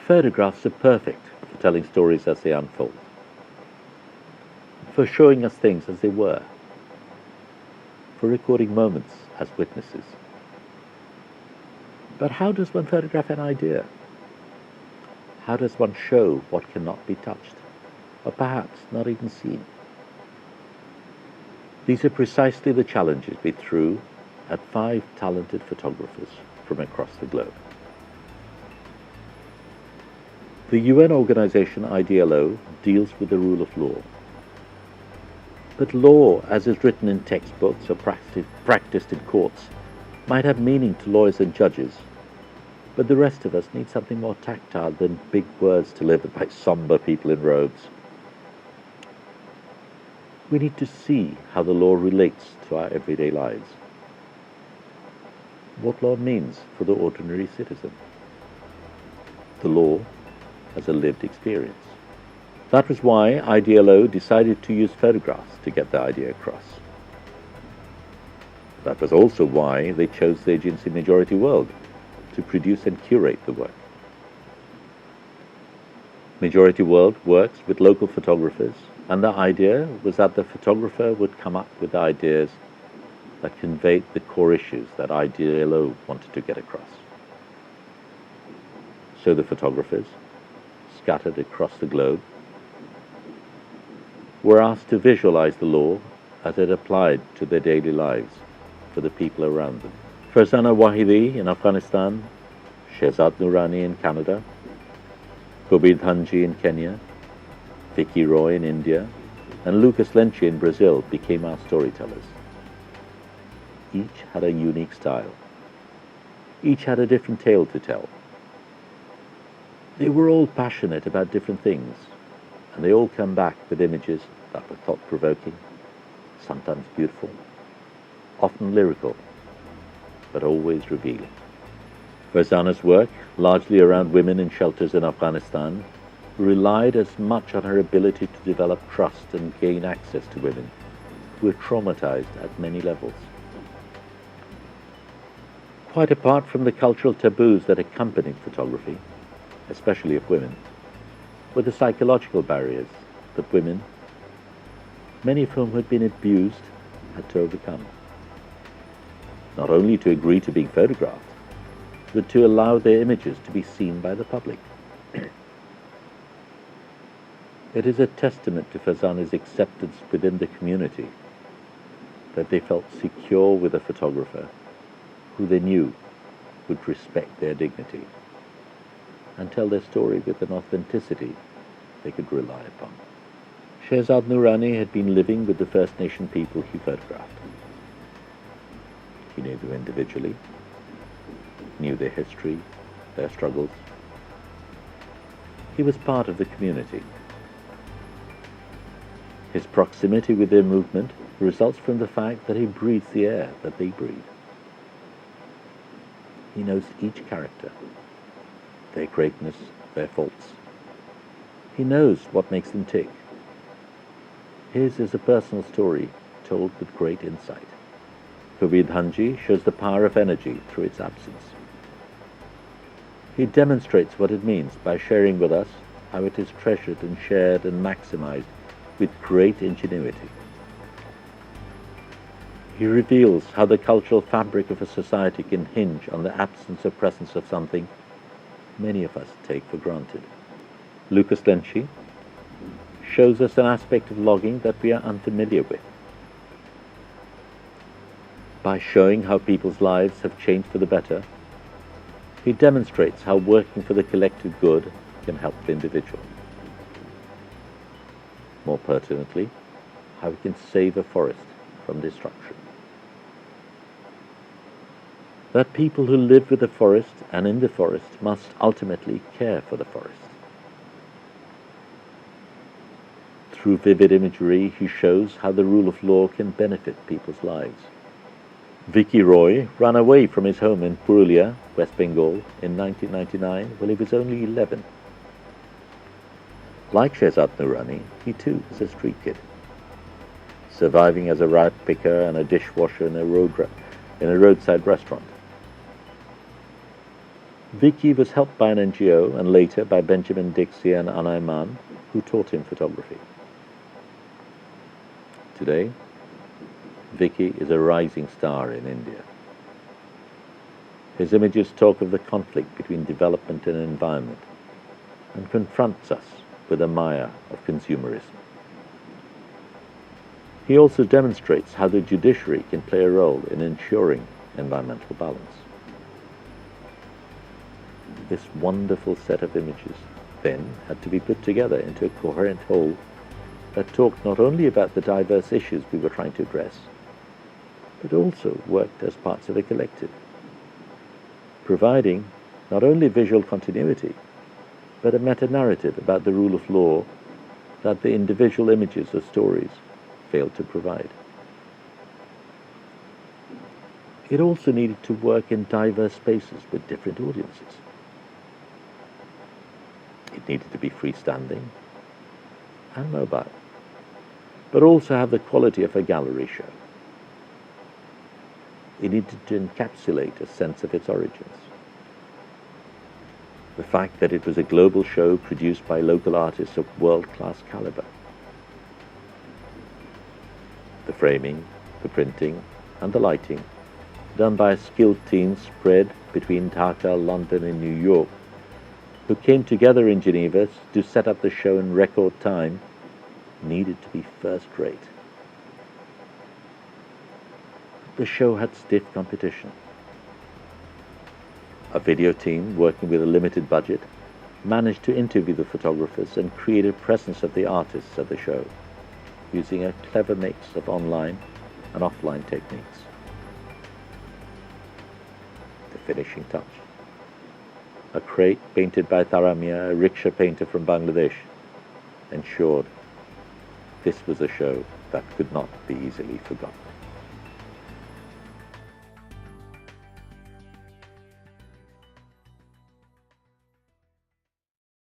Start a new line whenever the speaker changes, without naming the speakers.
Photographs are perfect for telling stories as they unfold, for showing us things as they were, for recording moments as witnesses. But how does one photograph an idea? How does one show what cannot be touched, or perhaps not even seen? These are precisely the challenges we threw at 5 talented photographers from across the globe. The UN organization IDLO deals with the rule of law. But law, as is written in textbooks or practiced in courts, might have meaning to lawyers and judges, but the rest of us need something more tactile than big words delivered by somber people in robes. We need to see how the law relates to our everyday lives. What law means for the ordinary citizen. The law as a lived experience. That was why IDLO decided to use photographs to get the idea across. That was also why they chose the agency Majority World to produce and curate the work. Majority World works with local photographers, and the idea was that the photographer would come up with ideas that conveyed the core issues that IDLO wanted to get across. So the photographers, scattered across the globe, were asked to visualize the law as it applied to their daily lives for the people around them. Farzana Wahidi in Afghanistan, Shehzad Noorani in Canada, Kabir Dhanji in Kenya, Vicky Roy in India, and Lucas Lenchi in Brazil became our storytellers. Each had a unique style. Each had a different tale to tell. They were all passionate about different things, and they all come back with images that were thought-provoking, sometimes beautiful, often lyrical, but always revealing. Farzana's work, largely around women in shelters in Afghanistan, relied as much on her ability to develop trust and gain access to women who were traumatized at many levels. Quite apart from the cultural taboos that accompanied photography, especially of women, were the psychological barriers that women, many of whom had been abused, had to overcome. Not only to agree to being photographed, but to allow their images to be seen by the public. It is a testament to Farzana's acceptance within the community that they felt secure with a photographer who they knew would respect their dignity and tell their story with an authenticity they could rely upon. Shehzad Noorani had been living with the First Nation people he photographed. He knew them individually, knew their history, their struggles. He was part of the community. His proximity with their movement results from the fact that he breathes the air that they breathe. He knows each character, their greatness, their faults. He knows what makes them tick. His is a personal story told with great insight. Kabir Dhanji shows the power of energy through its absence. He demonstrates what it means by sharing with us how it is treasured and shared and maximized with great ingenuity. He reveals how the cultural fabric of a society can hinge on the absence or presence of something many of us take for granted. Lucas Lenchi shows us an aspect of logging that we are unfamiliar with. By showing how people's lives have changed for the better, he demonstrates how working for the collective good can help the individual. More pertinently, how we can save a forest from destruction. That people who live with the forest and in the forest must ultimately care for the forest. Through vivid imagery, he shows how the rule of law can benefit people's lives. Vicky Roy ran away from his home in Purulia, West Bengal, in 1999 when he was only 11. Like Shehzad Noorani, he too was a street kid, surviving as a rat picker and a dishwasher in a roadside restaurant. Vicky was helped by an NGO and later by Benjamin Dixie and Anna Iman, who taught him photography. Today, Vicky is a rising star in India. His images talk of the conflict between development and environment and confronts us with the mire of consumerism. He also demonstrates how the judiciary can play a role in ensuring environmental balance. This wonderful set of images then had to be put together into a coherent whole that talked not only about the diverse issues we were trying to address, but also worked as parts of a collective, providing not only visual continuity, but a meta-narrative about the rule of law that the individual images or stories failed to provide. It also needed to work in diverse spaces with different audiences. It needed to be freestanding and mobile, but also have the quality of a gallery show. It needed to encapsulate a sense of its origins. The fact that it was a global show produced by local artists of world-class caliber. The framing, the printing, and the lighting, done by a skilled team spread between Dhaka, London, and New York, who came together in Geneva to set up the show in record time, needed to be first-rate. The show had stiff competition. A video team working with a limited budget managed to interview the photographers and create a presence of the artists at the show, using a clever mix of online and offline techniques. The finishing touch. A crate painted by Taramia, a rickshaw painter from Bangladesh, ensured this was a show that could not be easily forgotten.